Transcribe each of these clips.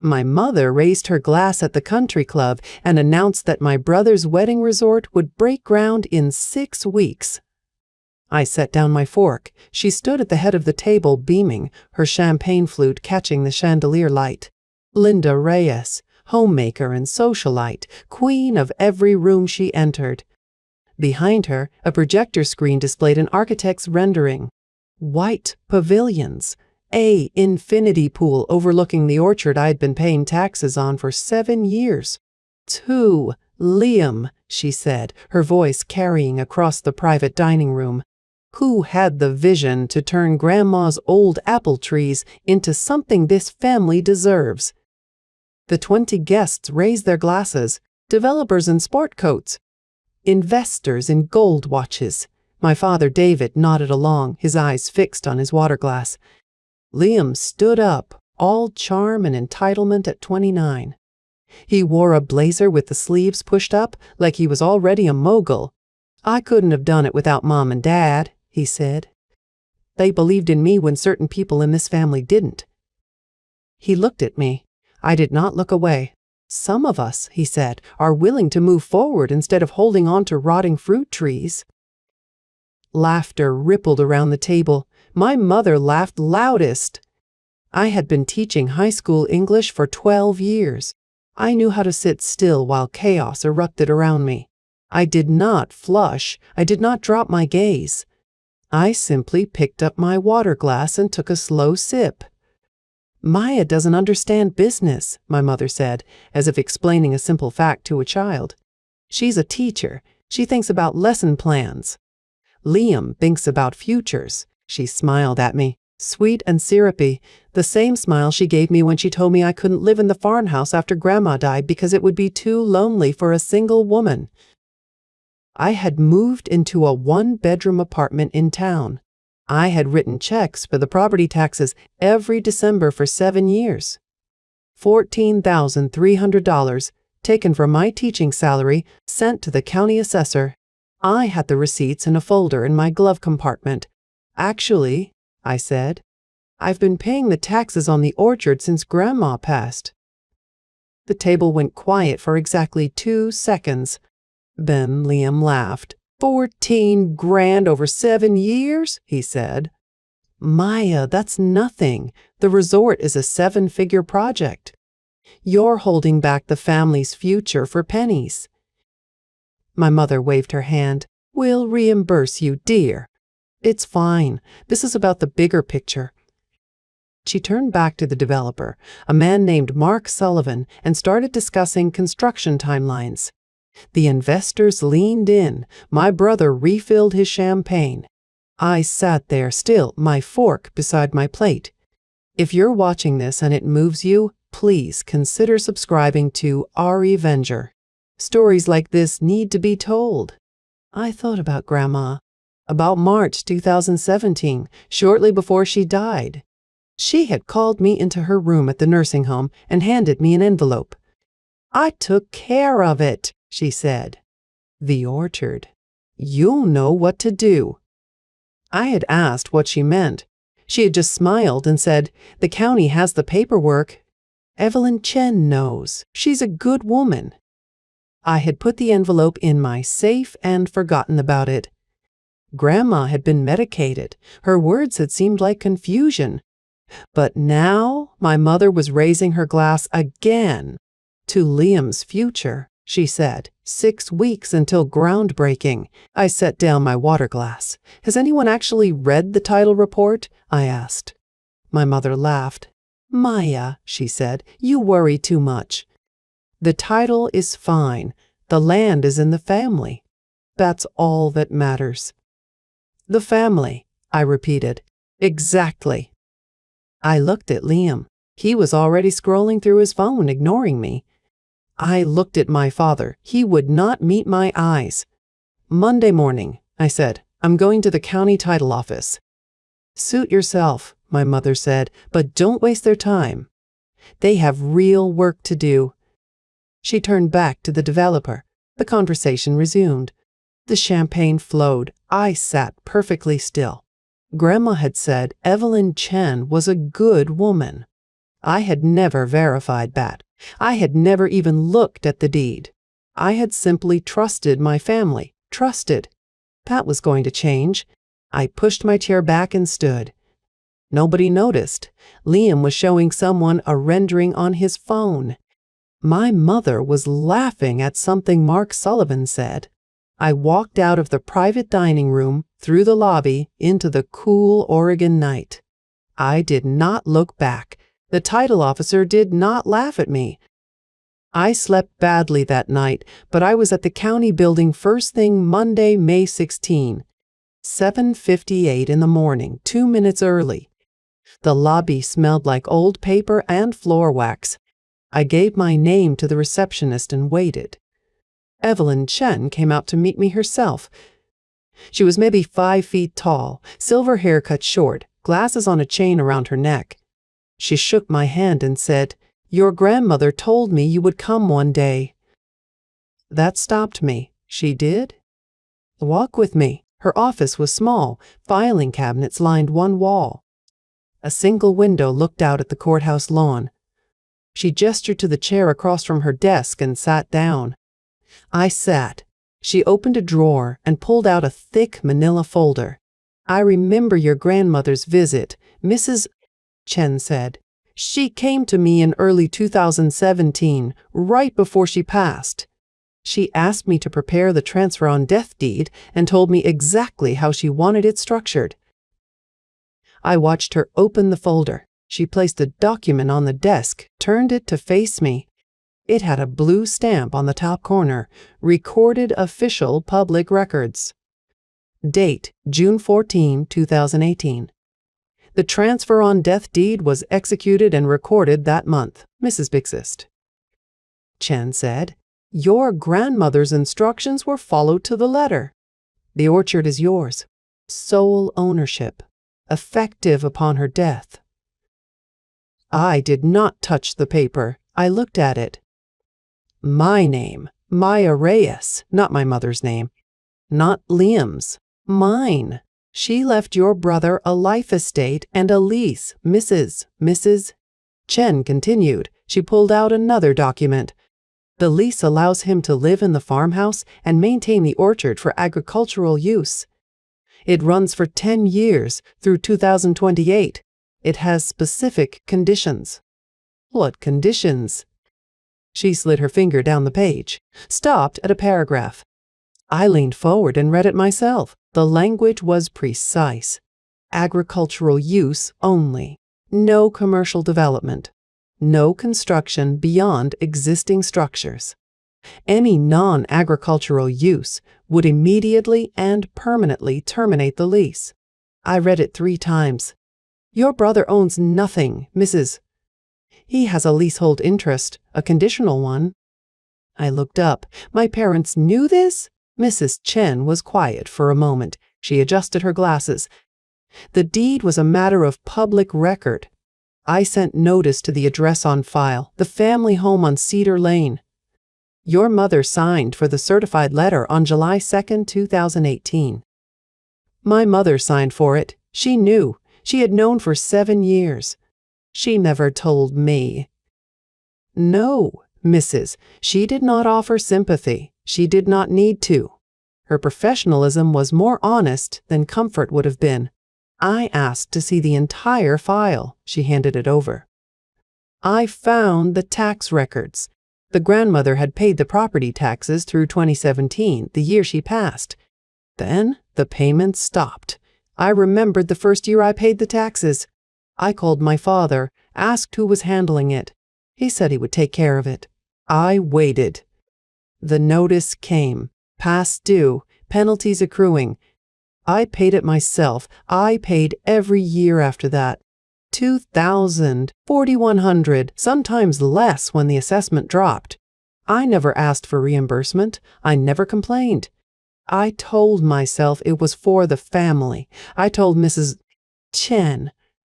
My mother raised her glass at the country club and announced that my brother's wedding resort would break ground in 6 weeks. I set down my fork. She stood at the head of the table beaming, her champagne flute catching the chandelier light. Linda Reyes, homemaker and socialite, queen of every room she entered. Behind her, a projector screen displayed an architect's rendering. White pavilions, a infinity pool overlooking the orchard I'd been paying taxes on for 7 years. "To Liam," she said, her voice carrying across the private dining room, "who had the vision to turn Grandma's old apple trees into something this family deserves." The 20 guests raised their glasses, developers in sport coats, investors in gold watches. My father David nodded along, his eyes fixed on his water glass. Liam stood up, all charm and entitlement at 29. He wore a blazer with the sleeves pushed up, like he was already a mogul. "I couldn't have done it without Mom and Dad," he said. "They believed in me when certain people in this family didn't." He looked at me. I did not look away. "Some of us," he said, "are willing to move forward instead of holding on to rotting fruit trees." Laughter rippled around the table. My mother laughed loudest. I had been teaching high school English for 12 years. I knew how to sit still while chaos erupted around me. I did not flush. I did not drop my gaze. I simply picked up my water glass and took a slow sip. "Maya doesn't understand business," my mother said, as if explaining a simple fact to a child. "She's a teacher. She thinks about lesson plans. Liam thinks about futures." She smiled at me, sweet and syrupy, the same smile she gave me when she told me I couldn't live in the farmhouse after Grandma died because it would be too lonely for a single woman. I had moved into a 1-bedroom apartment in town. I had written checks for the property taxes every December for 7 years. $14,300, taken from my teaching salary, sent to the county assessor. I had the receipts in a folder in my glove compartment. "Actually," I said, "I've been paying the taxes on the orchard since Grandma passed." The table went quiet for exactly 2 seconds. Then Liam laughed. $14 grand over 7 years, he said. "Maya, that's nothing. The resort is a 7-figure project. You're holding back the family's future for pennies." My mother waved her hand. "We'll reimburse you, dear. It's fine. This is about the bigger picture." She turned back to the developer, a man named Mark Sullivan, and started discussing construction timelines. The investors leaned in. My brother refilled his champagne. I sat there still, my fork beside my plate. If you're watching this and it moves you, please consider subscribing to Our Avenger. Stories like this need to be told. I thought about Grandma. About March 2017, shortly before she died. She had called me into her room at the nursing home and handed me an envelope. "I took care of it," she said. "The orchard. You'll know what to do." I had asked what she meant. She had just smiled and said, "The county has the paperwork. Evelyn Chen knows. She's a good woman." I had put the envelope in my safe and forgotten about it. Grandma had been medicated. Her words had seemed like confusion. But now my mother was raising her glass again. "To Liam's future," she said. 6 weeks until groundbreaking. I set down my water glass. "Has anyone actually read the title report?" I asked. My mother laughed. "Maya," she said, "you worry too much. The title is fine. The land is in the family. That's all that matters." "The family," I repeated. "Exactly." I looked at Liam. He was already scrolling through his phone, ignoring me. I looked at my father. He would not meet my eyes. "Monday morning," I said. "I'm going to the county title office." "Suit yourself," my mother said, "but don't waste their time. They have real work to do." She turned back to the developer. The conversation resumed. The champagne flowed. I sat perfectly still. Grandma had said Evelyn Chen was a good woman. I had never verified that. I had never even looked at the deed. I had simply trusted my family. Trusted. That was going to change. I pushed my chair back and stood. Nobody noticed. Liam was showing someone a rendering on his phone. My mother was laughing at something Mark Sullivan said. I walked out of the private dining room, through the lobby, into the cool Oregon night. I did not look back. The title officer did not laugh at me. I slept badly that night, but I was at the county building first thing Monday, May 16, 7:58 in the morning, 2 minutes early. The lobby smelled like old paper and floor wax. I gave my name to the receptionist and waited. Evelyn Chen came out to meet me herself. She was maybe 5 feet tall, silver hair cut short, glasses on a chain around her neck. She shook my hand and said, "Your grandmother told me you would come one day." That stopped me. She did? Walk with me. Her office was small. Filing cabinets lined one wall. A single window looked out at the courthouse lawn. She gestured to the chair across from her desk and sat down. I sat. She opened a drawer and pulled out a thick manila folder. "I remember your grandmother's visit," Mrs. Chen said. "She came to me in early 2017, right before she passed. She asked me to prepare the transfer on death deed and told me exactly how she wanted it structured." I watched her open the folder. She placed the document on the desk, turned it to face me. It had a blue stamp on the top corner, Recorded Official Public Records. Date, June 14, 2018. The transfer on death deed was executed and recorded that month, Mrs. Bixist. Chen said, "Your grandmother's instructions were followed to the letter. The orchard is yours. Sole ownership. Effective upon her death." I did not touch the paper. I looked at it. My name, Maya Reyes, not my mother's name. Not Liam's. Mine. She left your brother a life estate and a lease, Mrs. Chen continued. She pulled out another document. The lease allows him to live in the farmhouse and maintain the orchard for agricultural use. It runs for 10 years, through 2028. It has specific conditions. What conditions? She slid her finger down the page, stopped at a paragraph. I leaned forward and read it myself. The language was precise. Agricultural use only. No commercial development. No construction beyond existing structures. Any non-agricultural use would immediately and permanently terminate the lease. I read it 3 times. Your brother owns nothing, Mrs. He has a leasehold interest, a conditional one. I looked up. My parents knew this? Mrs. Chen was quiet for a moment. She adjusted her glasses. The deed was a matter of public record. I sent notice to the address on file, the family home on Cedar Lane. Your mother signed for the certified letter on July 2, 2018. My mother signed for it. She knew. She had known for 7 years. She never told me. No, Mrs. She did not offer sympathy. She did not need to. Her professionalism was more honest than comfort would have been. I asked to see the entire file. She handed it over. I found the tax records. The grandmother had paid the property taxes through 2017, the year she passed. Then the payments stopped. I remembered the first year I paid the taxes. I called my father, asked who was handling it. He said he would take care of it. I waited. The notice came. Past due, penalties accruing. I paid it myself. I paid every year after that. $2,000, $4,100, sometimes less when the assessment dropped. I never asked for reimbursement. I never complained. I told myself it was for the family. I told Mrs. Chen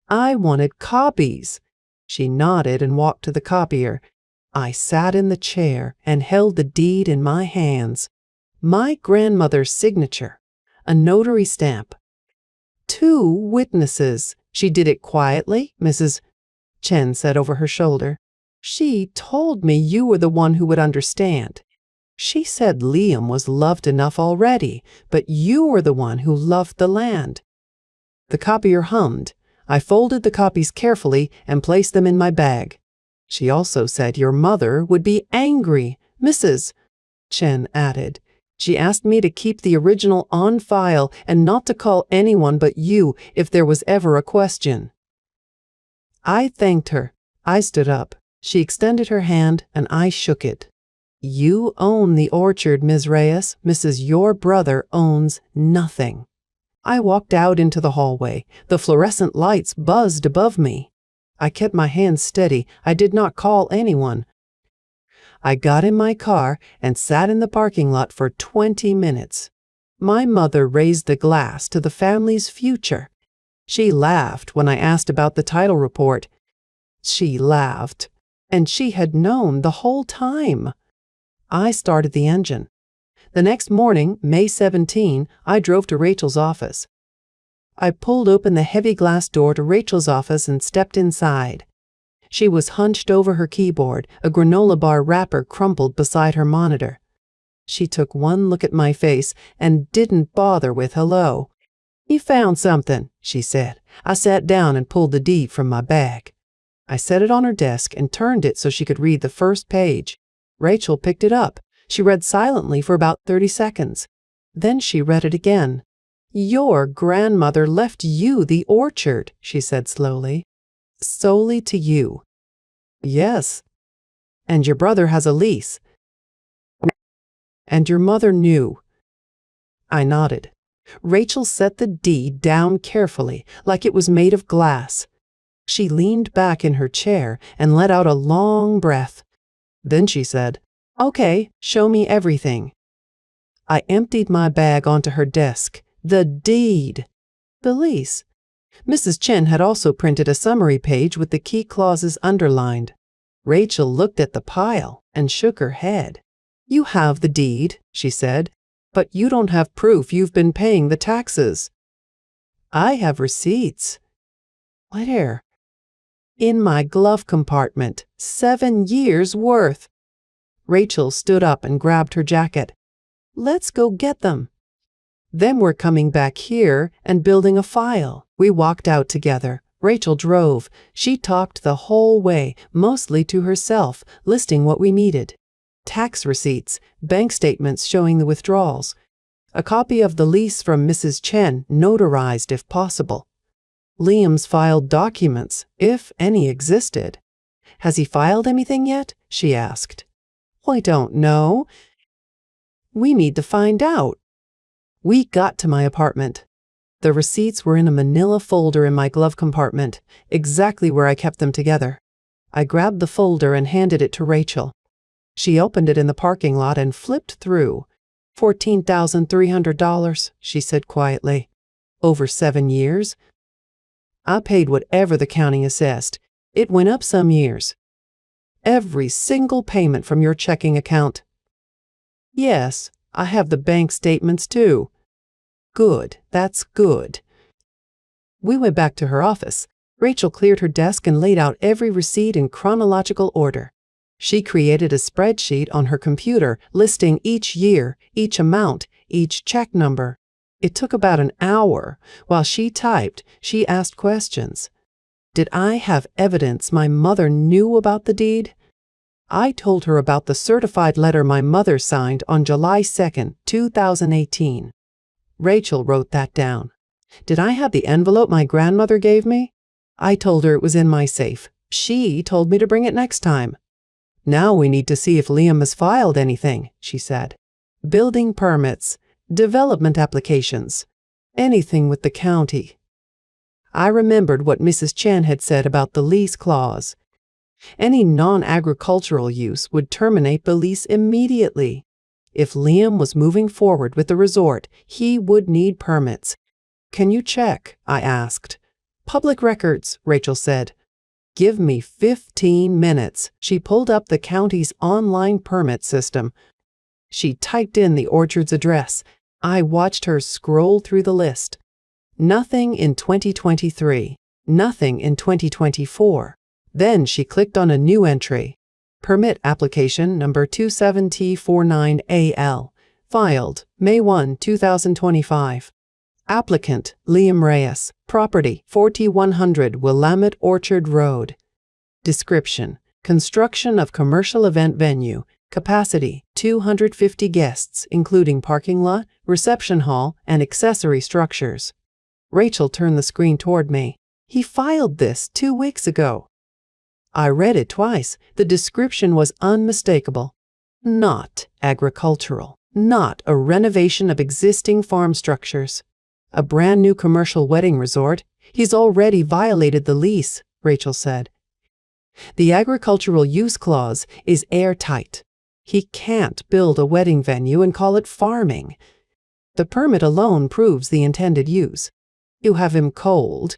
I wanted copies. She nodded and walked to the copier. I sat in the chair and held the deed in my hands. My grandmother's signature, a notary stamp. 2 witnesses. She did it quietly, Mrs. Chen said over her shoulder. She told me you were the one who would understand. She said Liam was loved enough already, but you were the one who loved the land. The copier hummed. I folded the copies carefully and placed them in my bag. She also said your mother would be angry, Mrs. Chen added. She asked me to keep the original on file and not to call anyone but you if there was ever a question. I thanked her. I stood up. She extended her hand and I shook it. You own the orchard, Ms. Reyes. Mrs. Your brother owns nothing. I walked out into the hallway. The fluorescent lights buzzed above me. I kept my hands steady. I did not call anyone. I got in my car and sat in the parking lot for 20 minutes. My mother raised the glass to the family's future. She laughed when I asked about the title report. She laughed, and she had known the whole time. I started the engine. The next morning, May 17, I drove to Rachel's office. I pulled open the heavy glass door to Rachel's office and stepped inside. She was hunched over her keyboard, a granola bar wrapper crumpled beside her monitor. She took one look at my face and didn't bother with hello. You found something, she said. I sat down and pulled the deed from my bag. I set it on her desk and turned it so she could read the first page. Rachel picked it up. She read silently for about 30 seconds. Then she read it again. Your grandmother left you the orchard, she said slowly. Solely to you. Yes. And your brother has a lease. And your mother knew. I nodded. Rachel set the deed down carefully, like it was made of glass. She leaned back in her chair and let out a long breath. Then she said, Okay, show me everything. I emptied my bag onto her desk. The deed. The lease. Mrs. Chen had also printed a summary page with the key clauses underlined. Rachel looked at the pile and shook her head. You have the deed, she said, but you don't have proof you've been paying the taxes. I have receipts. Where? In my glove compartment. 7 years' worth. Rachel stood up and grabbed her jacket. Let's go get them. Then we're coming back here and building a file. We walked out together. Rachel drove. She talked the whole way, mostly to herself, listing what we needed. Tax receipts, bank statements showing the withdrawals, a copy of the lease from Mrs. Chen, notarized if possible. Liam's filed documents, if any existed. Has he filed anything yet? She asked. I don't know. We need to find out. We got to my apartment. The receipts were in a manila folder in my glove compartment, exactly where I kept them together. I grabbed the folder and handed it to Rachel. She opened it in the parking lot and flipped through. $14,300, she said quietly. Over 7 years. I paid whatever the county assessed. It went up some years. Every single payment from your checking account. Yes, I have the bank statements too. Good, that's good. We went back to her office. Rachel cleared her desk and laid out every receipt in chronological order. She created a spreadsheet on her computer listing each year, each amount, each check number. It took about an hour. While she typed, she asked questions. Did I have evidence my mother knew about the deed? I told her about the certified letter my mother signed on July 2nd, 2018. Rachel wrote that down. Did I have the envelope my grandmother gave me? I told her it was in my safe. She told me to bring it next time. Now we need to see if Liam has filed anything, she said. Building permits, development applications, anything with the county. I remembered what Mrs. Chen had said about the lease clause. Any non-agricultural use would terminate the lease immediately. If Liam was moving forward with the resort, he would need permits. Can you check? I asked. Public records, Rachel said. Give me 15 minutes. She pulled up the county's online permit system. She typed in the orchard's address. I watched her scroll through the list. Nothing in 2023. Nothing in 2024. Then she clicked on a new entry. Permit application number 27T49AL. Filed May 1, 2025. Applicant Liam Reyes. Property 4100 Willamette Orchard Road. Description: construction of commercial event venue. Capacity 250 guests, including parking lot, reception hall, and accessory structures. Rachel turned the screen toward me. He filed this 2 weeks ago. I read it twice. The description was unmistakable. Not agricultural. Not a renovation of existing farm structures. A brand new commercial wedding resort. He's already violated the lease, Rachel said. The agricultural use clause is airtight. He can't build a wedding venue and call it farming. The permit alone proves the intended use. You have him cold.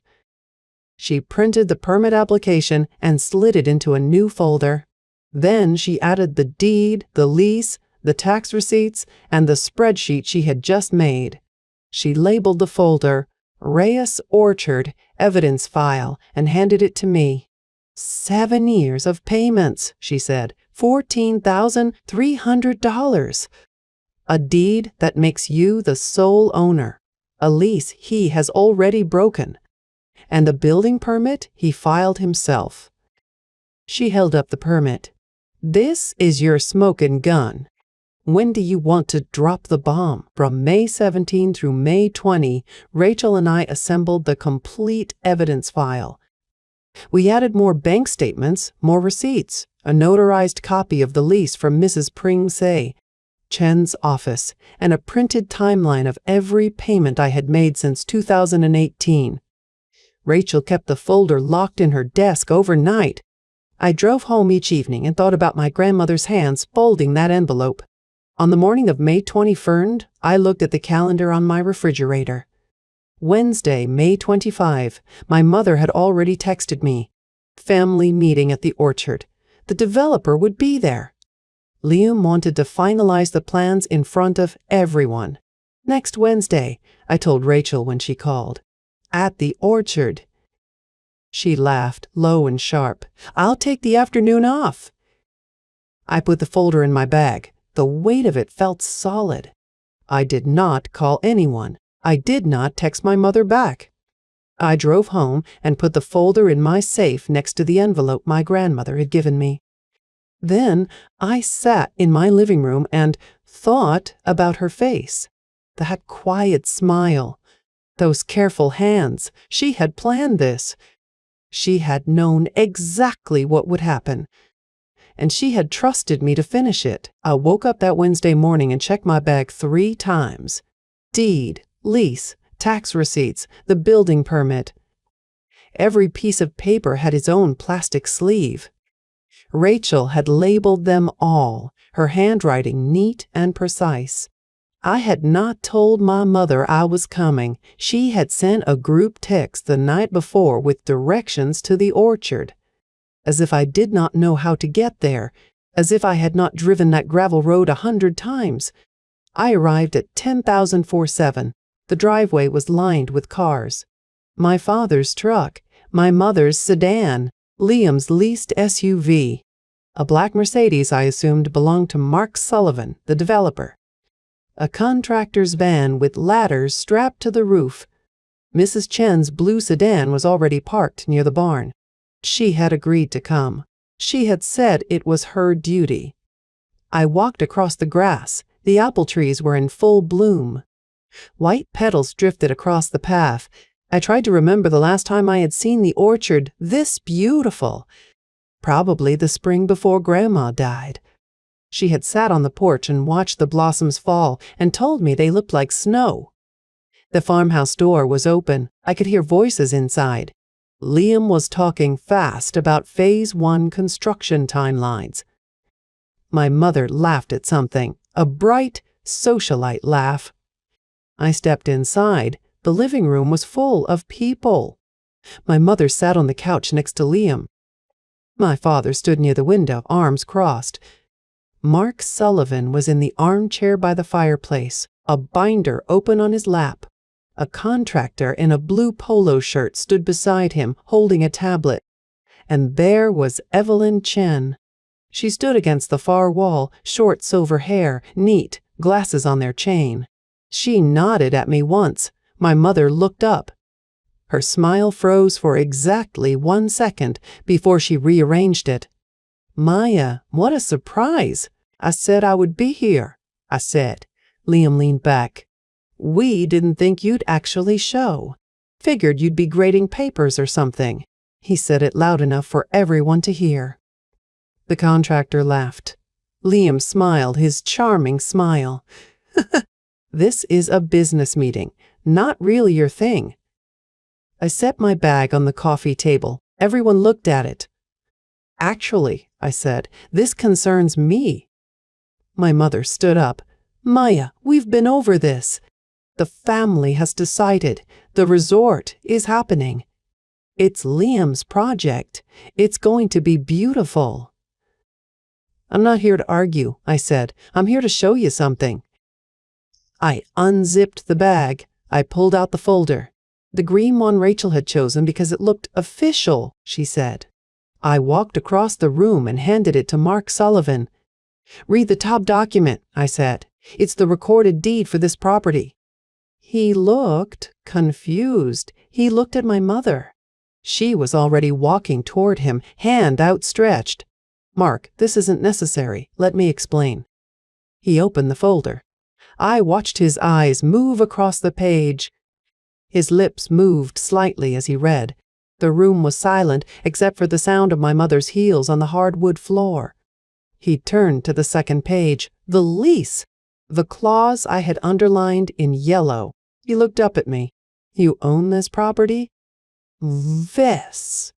She printed the permit application and slid it into a new folder. Then she added the deed, the lease, the tax receipts, and the spreadsheet she had just made. She labeled the folder Reyes Orchard Evidence File and handed it to me. 7 years of payments, she said. $14,300. A deed that makes you the sole owner. A lease he has already broken. And the building permit he filed himself. She held up the permit. This is your smoking gun. When do you want to drop the bomb? From May 17 through May 20, Rachel and I assembled the complete evidence file. We added more bank statements, more receipts, a notarized copy of the lease from Mrs. Pring-Se, Chen's office, and a printed timeline of every payment I had made since 2018. Rachel kept the folder locked in her desk overnight. I drove home each evening and thought about my grandmother's hands folding that envelope. On the morning of May 21st, I looked at the calendar on my refrigerator. Wednesday, May 25, my mother had already texted me. Family meeting at the orchard. The developer would be there. Liam wanted to finalize the plans in front of everyone. Next Wednesday, I told Rachel when she called. At the orchard. She laughed, low and sharp. I'll take the afternoon off. I put the folder in my bag. The weight of it felt solid. I did not call anyone. I did not text my mother back. I drove home and put the folder in my safe next to the envelope my grandmother had given me. Then I sat in my living room and thought about her face. That quiet smile. Those careful hands. She had planned this. She had known exactly what would happen. And she had trusted me to finish it. I woke up that Wednesday morning and checked my bag 3 times. Deed, lease, tax receipts, the building permit. Every piece of paper had its own plastic sleeve. Rachel had labeled them all, her handwriting neat and precise. I had not told my mother I was coming. She had sent a group text the night before with directions to the orchard. As if I did not know how to get there, as if I had not driven that gravel road 100 times. I arrived at 10,047. The driveway was lined with cars. My father's truck, my mother's sedan, Liam's leased SUV. A black Mercedes I assumed belonged to Mark Sullivan, the developer. A contractor's van with ladders strapped to the roof. Mrs. Chen's blue sedan was already parked near the barn. She had agreed to come. She had said it was her duty. I walked across the grass. The apple trees were in full bloom. White petals drifted across the path. I tried to remember the last time I had seen the orchard this beautiful. Probably the spring before Grandma died. She had sat on the porch and watched the blossoms fall and told me they looked like snow. The farmhouse door was open. I could hear voices inside. Liam was talking fast about Phase 1 construction timelines. My mother laughed at something, a bright, socialite laugh. I stepped inside. The living room was full of people. My mother sat on the couch next to Liam. My father stood near the window, arms crossed. Mark Sullivan was in the armchair by the fireplace, a binder open on his lap. A contractor in a blue polo shirt stood beside him, holding a tablet. and there was Evelyn Chen. She stood against the far wall, short silver hair, neat, glasses on their chain. She nodded at me once. My mother looked up. Her smile froze for exactly 1 second before she rearranged it. "Maya, what a surprise! I said I would be here," I said. Liam leaned back. "We didn't think you'd actually show. Figured you'd be grading papers or something." He said it loud enough for everyone to hear. The contractor laughed. Liam smiled his charming smile. "This is a business meeting, not really your thing." I set my bag on the coffee table. Everyone looked at it. "Actually," I said, "this concerns me." My mother stood up. "Maya, we've been over this. The family has decided. The resort is happening. It's Liam's project. It's going to be beautiful." "I'm not here to argue," I said. "I'm here to show you something." I unzipped the bag. I pulled out the folder. "The green one Rachel had chosen because it looked official," she said. I walked across the room and handed it to Mark Sullivan. "Read the top document," I said. "It's the recorded deed for this property." He looked confused. He looked at my mother. She was already walking toward him, hand outstretched. "Mark, this isn't necessary. Let me explain." He opened the folder. I watched his eyes move across the page. His lips moved slightly as he read. The room was silent except for the sound of my mother's heels on the hardwood floor. He turned to the second page, the lease, the clause I had underlined in yellow. He looked up at me. "You own this property?" "Yes."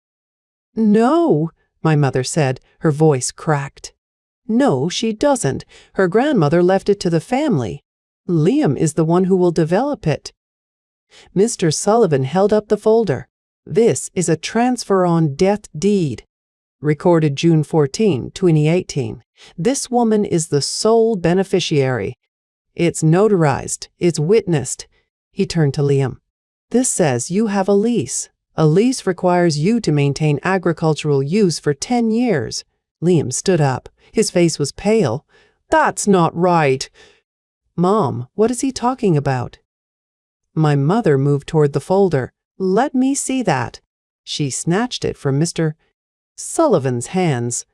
"No," my mother said, her voice cracked. "No, she doesn't. Her grandmother left it to the family. Liam is the one who will develop it." Mr. Sullivan held up the folder. "This is a transfer on death deed. Recorded June 14, 2018. This woman is the sole beneficiary. It's notarized. It's witnessed." He turned to Liam. "This says you have a lease. A lease requires you to maintain agricultural use for 10 years. Liam stood up. His face was pale. "That's not right." "Mom, what is he talking about?" My mother moved toward the folder. "Let me see that." She snatched it from Mr. Sullivan's hands.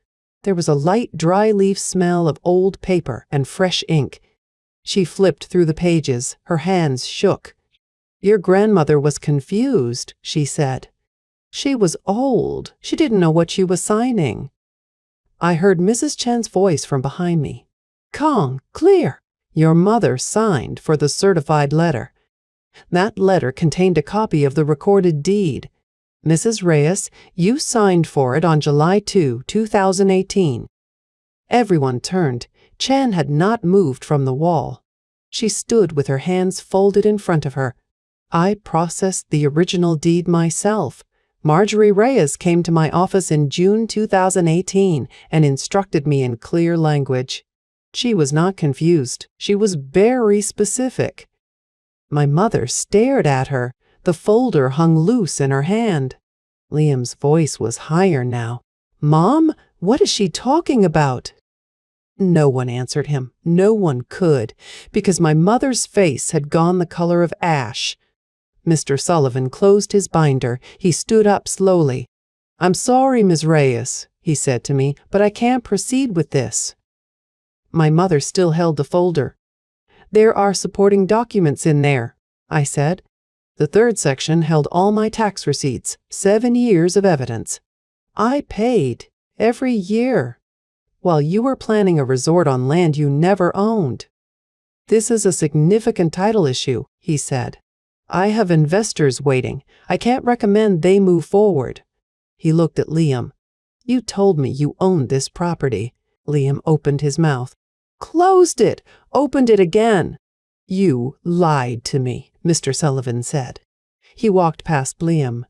There was a light, dry leaf smell of old paper and fresh ink. She flipped through the pages. Her hands shook. "Your grandmother was confused," she said. "She was old. She didn't know what she was signing." I heard Mrs. Chen's voice from behind me. "Kong, clear. Your mother signed for the certified letter." That letter contained a copy of the recorded deed. "Mrs. Reyes, you signed for it on July 2, 2018. Everyone turned. Chen had not moved from the wall. She stood with her hands folded in front of her. I processed the original deed myself. Marjorie Reyes came to my office in June 2018 and instructed me in clear language. She was not confused. She was very specific. My mother stared at her. The folder hung loose in her hand. Liam's voice was higher now. "Mom, what is she talking about?" No one answered him. No one could, because my mother's face had gone the color of ash. Mr. Sullivan closed his binder. He stood up slowly. "I'm sorry, Ms. Reyes," he said to me, "but I can't proceed with this." My mother still held the folder. "There are supporting documents in there," I said. The third section held all my tax receipts, 7 years of evidence. I paid every year, while you were planning a resort on land you never owned. "This is a significant title issue," he said. "I have investors waiting. I can't recommend they move forward." He looked at Liam. "You told me you owned this property." Liam opened his mouth. "Closed it! Opened it again!" "You lied to me," Mr. Sullivan said. He walked past Liam.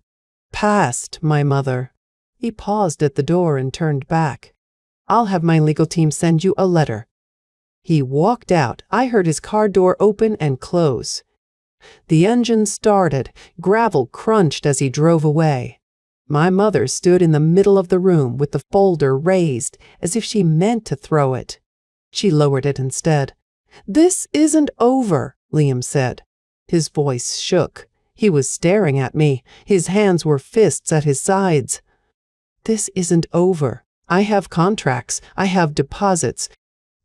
"Past my mother." He paused at the door and turned back. "I'll have my legal team send you a letter." He walked out. I heard his car door open and close. The engine started. Gravel crunched as he drove away. My mother stood in the middle of the room with the folder raised as if she meant to throw it. She lowered it instead. "This isn't over," Liam said. His voice shook. He was staring at me. His hands were fists at his sides. "This isn't over. I have contracts. I have deposits.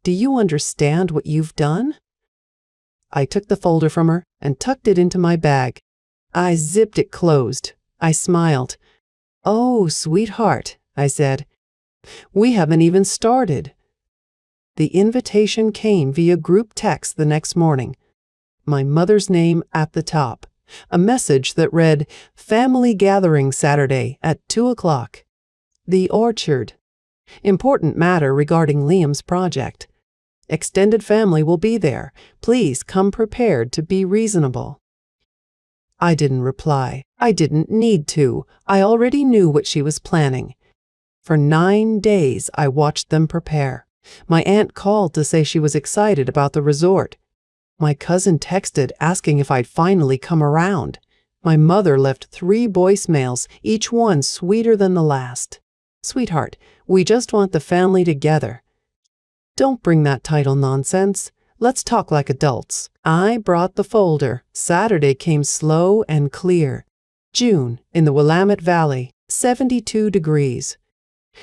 Do you understand what you've done?" I took the folder from her and tucked it into my bag. I zipped it closed. I smiled. "Oh, sweetheart," I said. "We haven't even started." The invitation came via group text the next morning. My mother's name at the top. A message that read, "Family gathering Saturday at 2 o'clock. The Orchard. Important matter regarding Liam's project. Extended family will be there. Please come prepared to be reasonable." I didn't reply. I didn't need to. I already knew what she was planning. For 9 days, I watched them prepare. My aunt called to say she was excited about the resort. My cousin texted asking if I'd finally come around. My mother left 3 voicemails, each one sweeter than the last. "Sweetheart, we just want the family together. Don't bring that title nonsense. Let's talk like adults." I brought the folder. Saturday came slow and clear. June, in the Willamette Valley, 72 degrees.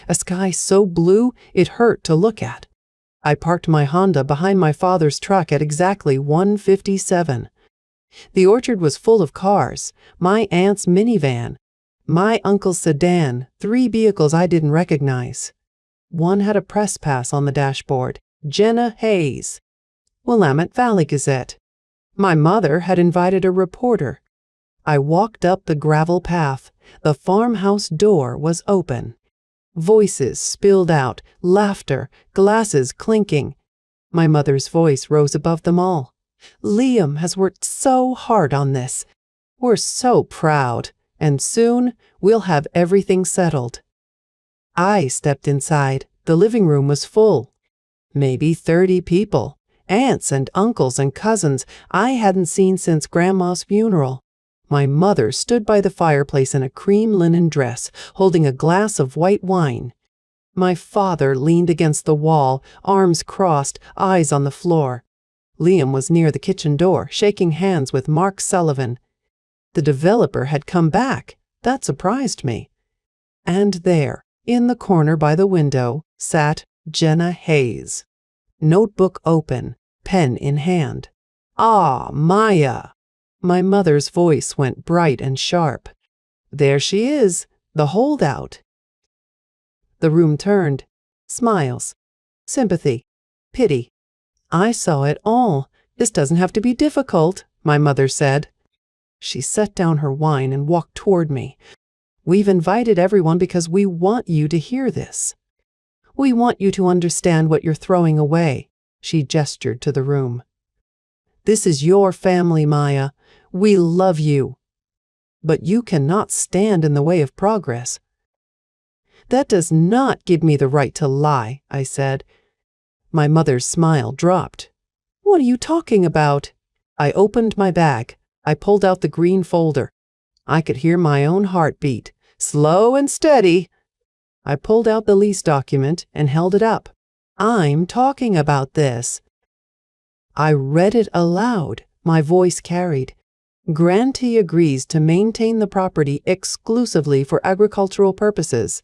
A sky so blue it hurt to look at. I parked my Honda behind my father's truck at exactly 1:57. The orchard was full of cars, my aunt's minivan, my uncle's sedan, 3 vehicles I didn't recognize. One had a press pass on the dashboard, Jenna Hayes. Willamette Valley Gazette. My mother had invited a reporter. I walked up the gravel path. The farmhouse door was open. Voices spilled out, laughter, glasses clinking. My mother's voice rose above them all. "Liam has worked so hard on this. We're so proud, and soon we'll have everything settled." I stepped inside. The living room was full. Maybe 30 people. Aunts and uncles and cousins I hadn't seen since Grandma's funeral. My mother stood by the fireplace in a cream linen dress, holding a glass of white wine. My father leaned against the wall, arms crossed, eyes on the floor. Liam was near the kitchen door, shaking hands with Mark Sullivan. The developer had come back. That surprised me. And there, in the corner by the window, sat Jenna Hayes. Notebook open, pen in hand. "Ah, Maya!" My mother's voice went bright and sharp. "There she is, the holdout." The room turned. Smiles. Sympathy. Pity. I saw it all. "This doesn't have to be difficult," my mother said. She set down her wine and walked toward me. "We've invited everyone because we want you to hear this. We want you to understand what you're throwing away." She gestured to the room. "This is your family, Maya. We love you. But you cannot stand in the way of progress." "That does not give me the right to lie," I said. My mother's smile dropped. "What are you talking about?" I opened my bag. I pulled out the green folder. I could hear my own heartbeat. Slow and steady. I pulled out the lease document and held it up. "I'm talking about this." I read it aloud. My voice carried. "Grantee agrees to maintain the property exclusively for agricultural purposes.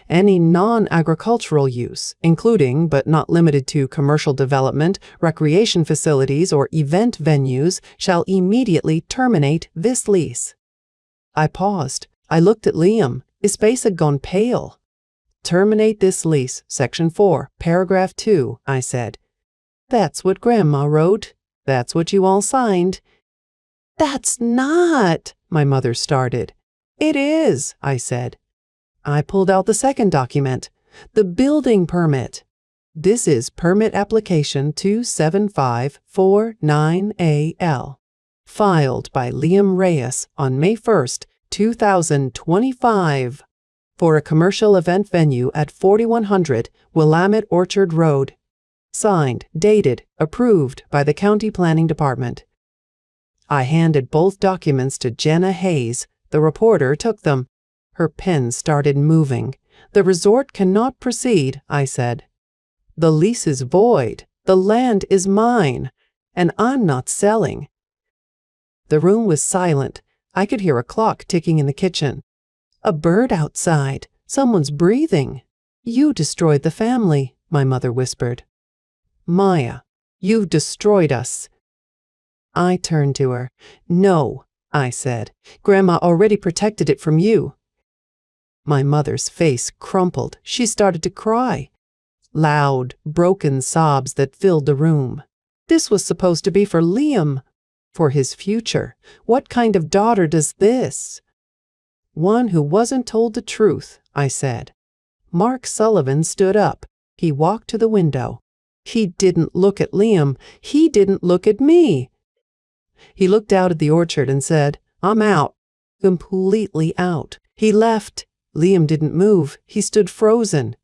Any non-agricultural use, including but not limited to commercial development, recreation facilities, or event venues, shall immediately terminate this lease." I paused. I looked at Liam. His face had gone pale. "Terminate this lease, Section 4, Paragraph 2, I said. "That's what Grandma wrote. That's what you all signed." "That's not," my mother started. "It is," I said. I pulled out the second document, the building permit. "This is Permit Application 27549AL, filed by Liam Reyes on May 1st, 2025, for a commercial event venue at 4100 Willamette Orchard Road. Signed, dated, approved by the County Planning Department." I handed both documents to Jenna Hayes. The reporter took them. Her pen started moving. "The resort cannot proceed," I said. "The lease is void. The land is mine, and I'm not selling." The room was silent. I could hear a clock ticking in the kitchen. "A bird outside. Someone's breathing." "You destroyed the family," my mother whispered. "Maya, you've destroyed us." I turned to her. "No," I said. "Grandma already protected it from you." My mother's face crumpled. She started to cry. Loud, broken sobs that filled the room. This was supposed to be for Liam, for his future. What kind of daughter does this? "One who wasn't told the truth," I said. Mark Sullivan stood up. He walked to the window. He didn't look at Liam. He didn't look at me. He looked out at the orchard and said, "I'm out." Completely out. He left. Liam didn't move. He stood frozen.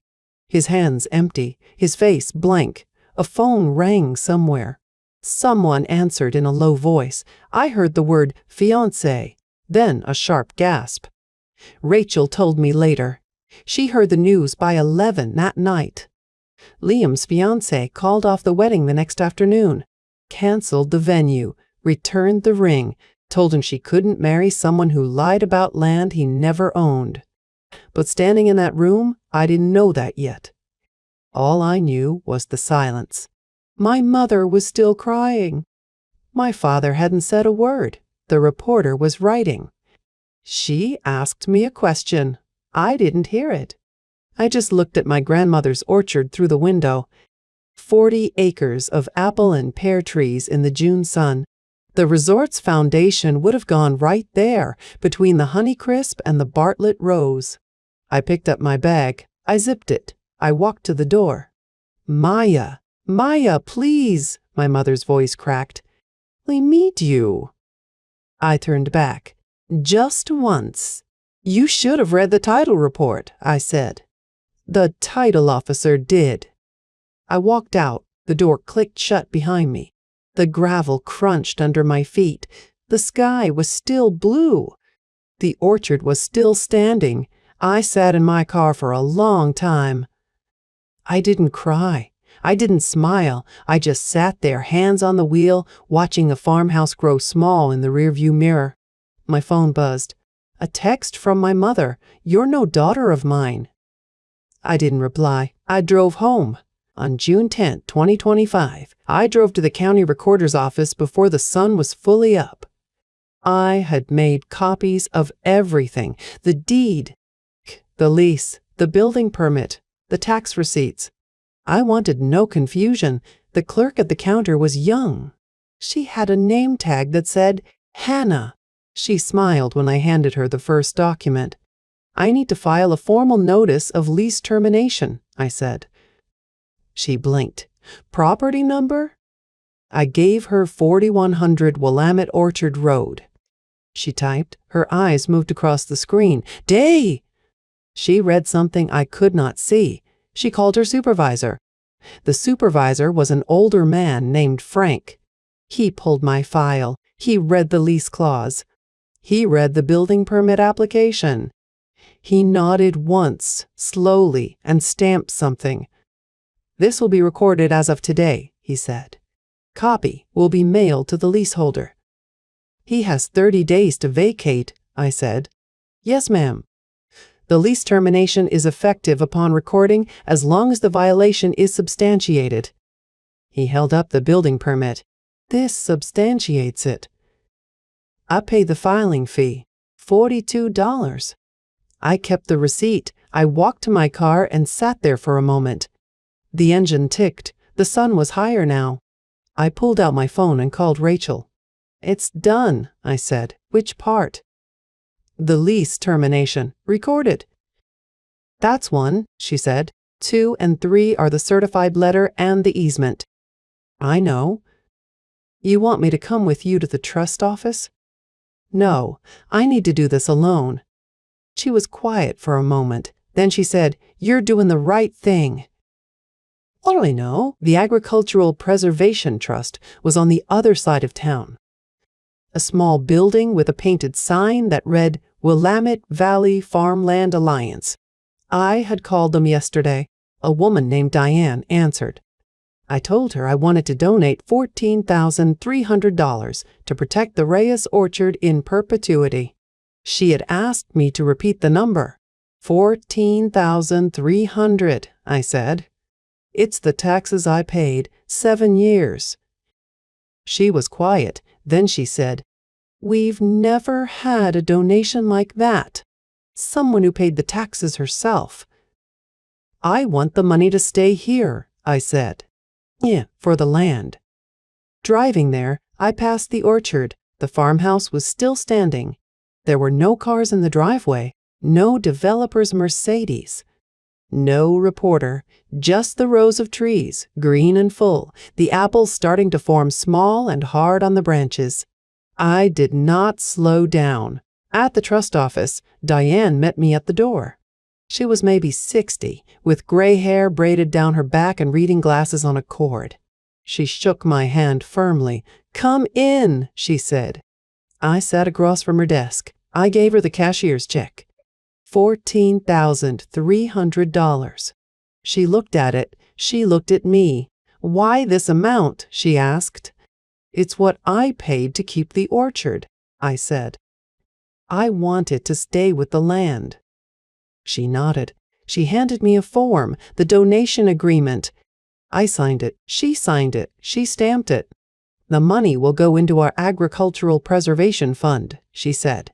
His hands empty, his face blank. A phone rang somewhere. Someone answered in a low voice. I heard the word fiancé, then a sharp gasp. Rachel told me later. She heard the news by 11 that night. Liam's fiancé called off the wedding the next afternoon, canceled the venue, returned the ring, told him she couldn't marry someone who lied about land he never owned. But standing in that room, I didn't know that yet. All I knew was the silence. My mother was still crying. My father hadn't said a word. The reporter was writing. She asked me a question. I didn't hear it. I just looked at my grandmother's orchard through the window. 40 acres of apple and pear trees in the June sun. The resort's foundation would have gone right there, between the Honeycrisp and the Bartlett Rose. I picked up my bag. I zipped it. I walked to the door. "Maya, Maya, please," my mother's voice cracked. "Let me meet you." I turned back. "Just once." "You should have read the title report," I said. The title officer did. I walked out. The door clicked shut behind me. The gravel crunched under my feet. The sky was still blue. The orchard was still standing. I sat in my car for a long time. I didn't cry. I didn't smile. I just sat there, hands on the wheel, watching the farmhouse grow small in the rearview mirror. My phone buzzed. A text from my mother. "You're no daughter of mine." I didn't reply. I drove home. On June 10, 2025, I drove to the county recorder's office before the sun was fully up. I had made copies of everything: the deed, the lease, the building permit, the tax receipts. I wanted no confusion. The clerk at the counter was young. She had a name tag that said Hannah. She smiled when I handed her the first document. "I need to file a formal notice of lease termination," I said. She blinked. "Property number?" I gave her 4100 Willamette Orchard Road. She typed. Her eyes moved across the screen. "Day!" She read something I could not see. She called her supervisor. The supervisor was an older man named Frank. He pulled my file. He read the lease clause. He read the building permit application. He nodded once, slowly, and stamped something. "This will be recorded as of today," he said. "Copy will be mailed to the leaseholder." "He has 30 days to vacate," I said. "Yes, ma'am." "The lease termination is effective upon recording as long as the violation is substantiated." He held up the building permit. "This substantiates it." I paid the filing fee, $42. I kept the receipt. I walked to my car and sat there for a moment. The engine ticked. The sun was higher now. I pulled out my phone and called Rachel. "It's done," I said. "Which part?" "The lease termination. Recorded." "That's one," she said. 2 and 3 are the certified letter and the easement." "I know." "You want me to come with you to the trust office?" "No, I need to do this alone." She was quiet for a moment. Then she said, "You're doing the right thing." What do I know? The Agricultural Preservation Trust was on the other side of town. A small building with a painted sign that read, Willamette Valley Farmland Alliance. I had called them yesterday. A woman named Diane answered. I told her I wanted to donate $14,300 to protect the Reyes orchard in perpetuity. She had asked me to repeat the number. 14,300, I said. It's the taxes I paid 7 years. She was quiet. Then she said, "We've never had a donation like that. Someone who paid the taxes herself." "I want the money to stay here," I said. "Yeah, for the land." Driving there, I passed the orchard. The farmhouse was still standing. There were no cars in the driveway, no developer's Mercedes. No reporter, just the rows of trees, green and full, the apples starting to form small and hard on the branches. I did not slow down. At the trust office, Diane met me at the door. She was maybe 60, with gray hair braided down her back and reading glasses on a cord. She shook my hand firmly. "Come in," she said. I sat across from her desk. I gave her the cashier's check. $14,300. She looked at it. She looked at me. "Why this amount?" she asked. "It's what I paid to keep the orchard," I said. "I want it to stay with the land." She nodded. She handed me a form, the donation agreement. I signed it. She signed it. She stamped it. "The money will go into our agricultural preservation fund," she said.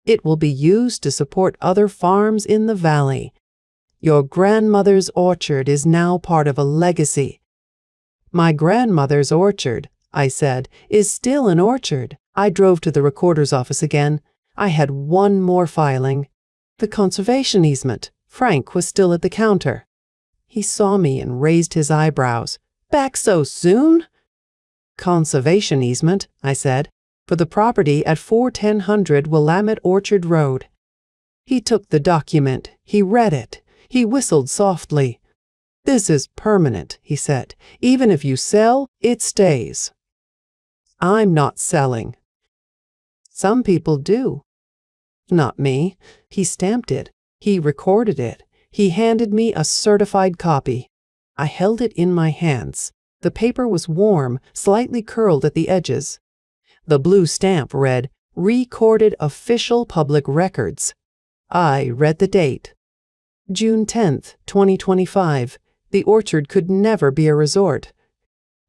"It will be used to support other farms in the valley. Your grandmother's orchard is now part of a legacy." "My grandmother's orchard," I said, "is still an orchard." I drove to the recorder's office again. I had one more filing. The conservation easement. Frank was still at the counter. He saw me and raised his eyebrows. "Back so soon?" "Conservation easement," I said, "for the property at 4100 Willamette Orchard Road." He took the document. He read it. He whistled softly. "This is permanent," he said. "Even if you sell, it stays." "I'm not selling." "Some people do." "Not me." He stamped it. He recorded it. He handed me a certified copy. I held it in my hands. The paper was warm, slightly curled at the edges. The blue stamp read, "Recorded Official Public Records." I read the date. June 10th, 2025. The orchard could never be a resort.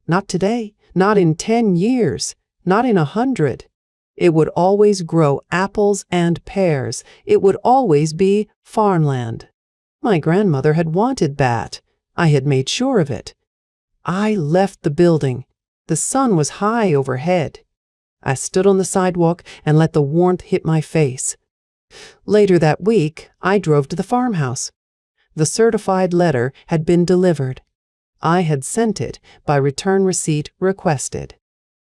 Not today, not in 10 years, not in 100. It would always grow apples and pears. It would always be farmland. My grandmother had wanted that. I had made sure of it. I left the building. The sun was high overhead. I stood on the sidewalk and let the warmth hit my face. Later that week, I drove to the farmhouse. The certified letter had been delivered. I had sent it by return receipt requested.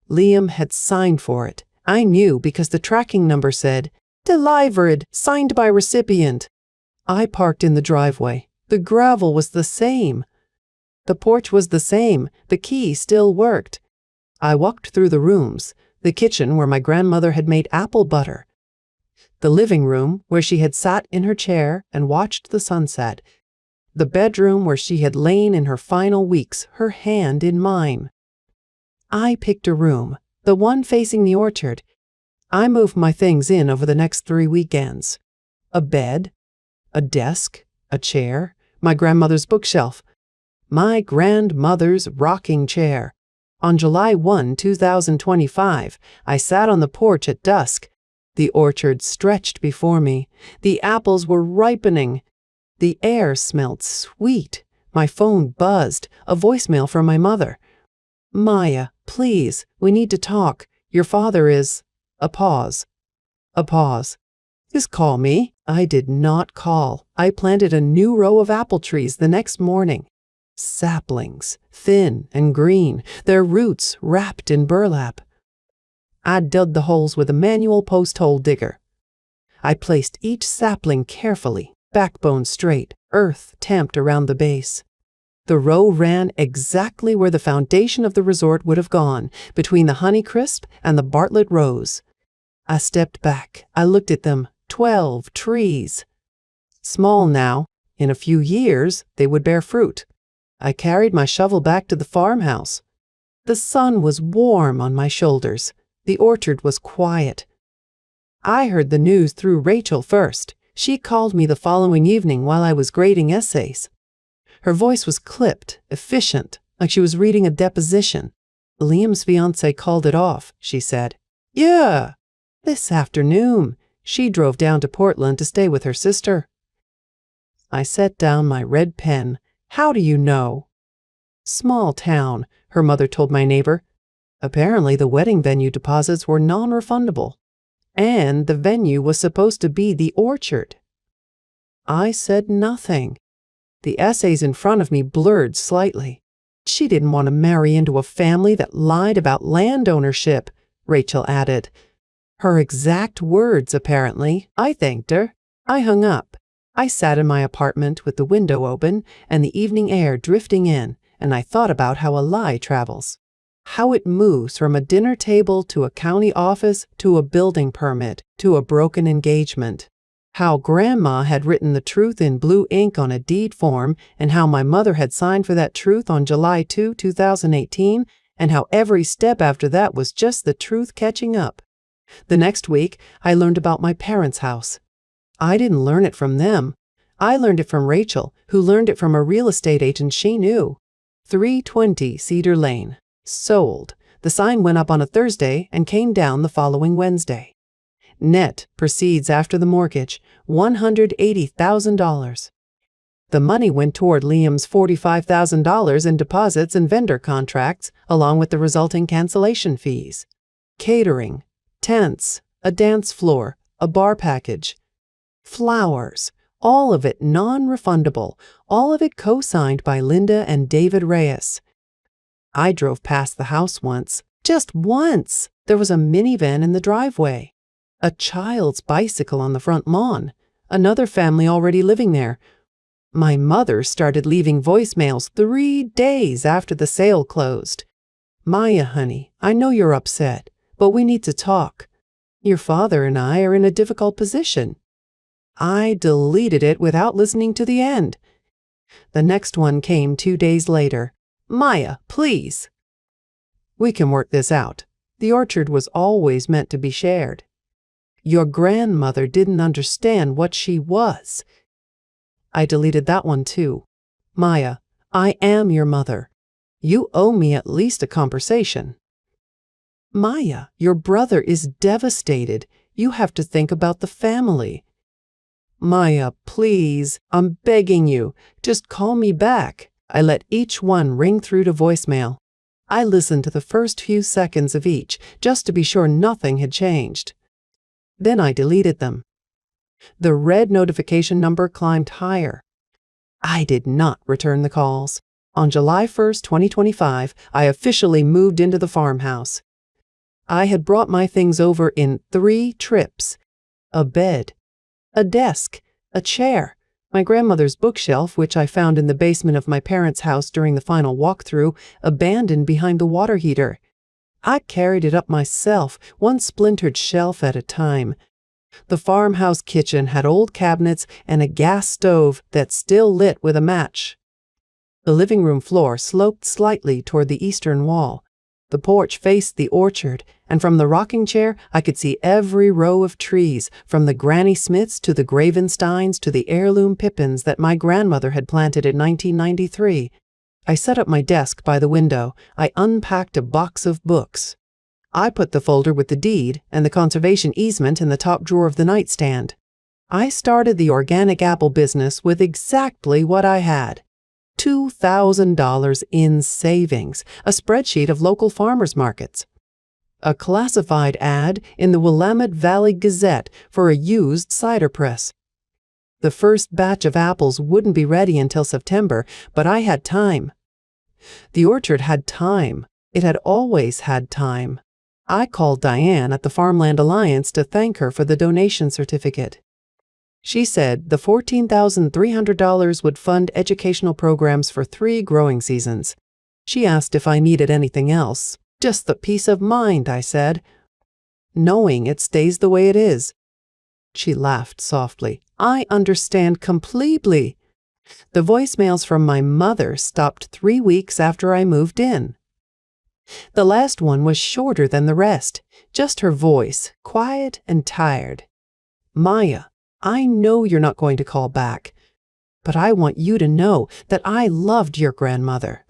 Liam had signed for it. I knew because the tracking number said, "Delivered, signed by recipient." I parked in the driveway. The gravel was the same. The porch was the same. The key still worked. I walked through the rooms. The kitchen where my grandmother had made apple butter. The living room where she had sat in her chair and watched the sunset. The bedroom where she had lain in her final weeks, her hand in mine. I picked a room, the one facing the orchard. I moved my things in over the next 3 weekends. A bed, a desk, a chair, my grandmother's bookshelf, my grandmother's rocking chair. On July 1, 2025, I sat on the porch at dusk. The orchard stretched before me. The apples were ripening. The air smelled sweet. My phone buzzed, a voicemail from my mother. "Maya, please, we need to talk. Your father is—" A pause. A pause. "Just call me." I did not call. I planted a new row of apple trees the next morning. Saplings, thin and green, their roots wrapped in burlap. I dug the holes with a manual post-hole digger. I placed each sapling carefully, backbone straight, earth tamped around the base. The row ran exactly where the foundation of the resort would have gone, between the Honeycrisp and the Bartlett Rose. I stepped back. I looked at them. 12 trees. Small now, in a few years they would bear fruit. I carried my shovel back to the farmhouse. The sun was warm on my shoulders. The orchard was quiet. I heard the news through Rachel first. She called me the following evening while I was grading essays. Her voice was clipped, efficient, like she was reading a deposition. Liam's fiancé called it off, she said. Yeah, this afternoon. She drove down to Portland to stay with her sister. I set down my red pen. How do you know? Small town, her mother told my neighbor. Apparently the wedding venue deposits were non-refundable. And the venue was supposed to be the orchard. I said nothing. The essays in front of me blurred slightly. She didn't want to marry into a family that lied about land ownership, Rachel added. Her exact words, apparently. I thanked her. I hung up. I sat in my apartment with the window open and the evening air drifting in, and I thought about how a lie travels. How it moves from a dinner table to a county office to a building permit to a broken engagement. How Grandma had written the truth in blue ink on a deed form, and how my mother had signed for that truth on July 2, 2018, and how every step after that was just the truth catching up. The next week, I learned about my parents' house. I didn't learn it from them. I learned it from Rachel, who learned it from a real estate agent she knew. 320 Cedar Lane. Sold. The sign went up on a Thursday and came down the following Wednesday. Net proceeds after the mortgage, $180,000. The money went toward Liam's $45,000 in deposits and vendor contracts, along with the resulting cancellation fees. Catering, tents, a dance floor, a bar package. Flowers, all of it non-refundable, all of it co-signed by Linda and David Reyes. I drove past the house once, just once. There was a minivan in the driveway. A child's bicycle on the front lawn. Another family already living there. My mother started leaving voicemails 3 days after the sale closed. Maya, honey, I know you're upset, but we need to talk. Your father and I are in a difficult position. I deleted it without listening to the end. The next one came 2 days later. Maya, please. We can work this out. The orchard was always meant to be shared. Your grandmother didn't understand what she was. I deleted that one too. Maya, I am your mother. You owe me at least a conversation. Maya, your brother is devastated. You have to think about the family. Maya, please, I'm begging you, just call me back. I let each one ring through to voicemail. I listened to the first few seconds of each, just to be sure nothing had changed. Then I deleted them. The red notification number climbed higher. I did not return the calls. On July 1st, 2025, I officially moved into the farmhouse. I had brought my things over in 3 trips. A bed, a desk, a chair, my grandmother's bookshelf, which I found in the basement of my parents' house during the final walkthrough, abandoned behind the water heater. I carried it up myself, one splintered shelf at a time. The farmhouse kitchen had old cabinets and a gas stove that still lit with a match. The living room floor sloped slightly toward the eastern wall. The porch faced the orchard, and from the rocking chair I could see every row of trees, from the Granny Smiths to the Gravensteins to the heirloom pippins that my grandmother had planted in 1993. I set up my desk by the window. I unpacked a box of books. I put the folder with the deed and the conservation easement in the top drawer of the nightstand. I started the organic apple business with exactly what I had. $2,000 in savings, a spreadsheet of local farmers markets, a classified ad in the Willamette Valley Gazette for a used cider press. The first batch of apples wouldn't be ready until September, but I had time. The orchard had time. It had always had time. I called Diane at the Farmland Alliance to thank her for the donation certificate. She said the $14,300 would fund educational programs for 3 growing seasons. She asked if I needed anything else. Just the peace of mind, I said. Knowing it stays the way it is. She laughed softly. I understand completely. The voicemails from my mother stopped 3 weeks after I moved in. The last one was shorter than the rest, just her voice, quiet and tired. Maya, I know you're not going to call back, but I want you to know that I loved your grandmother.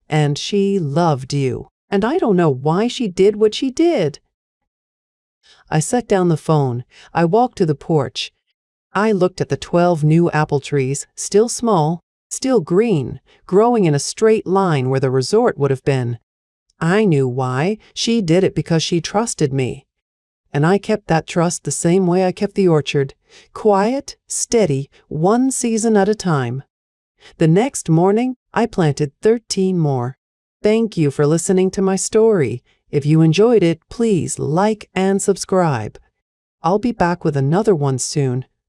And she loved you, and I don't know why she did what she did. I set down the phone. I walked to the porch. I looked at the 12 new apple trees, still small, still green, growing in a straight line where the resort would have been. I knew why. She did it because she trusted me. And I kept that trust the same way I kept the orchard, quiet, steady, one season at a time. The next morning, I planted 13 more. Thank you for listening to my story. If you enjoyed it, please like and subscribe. I'll be back with another one soon.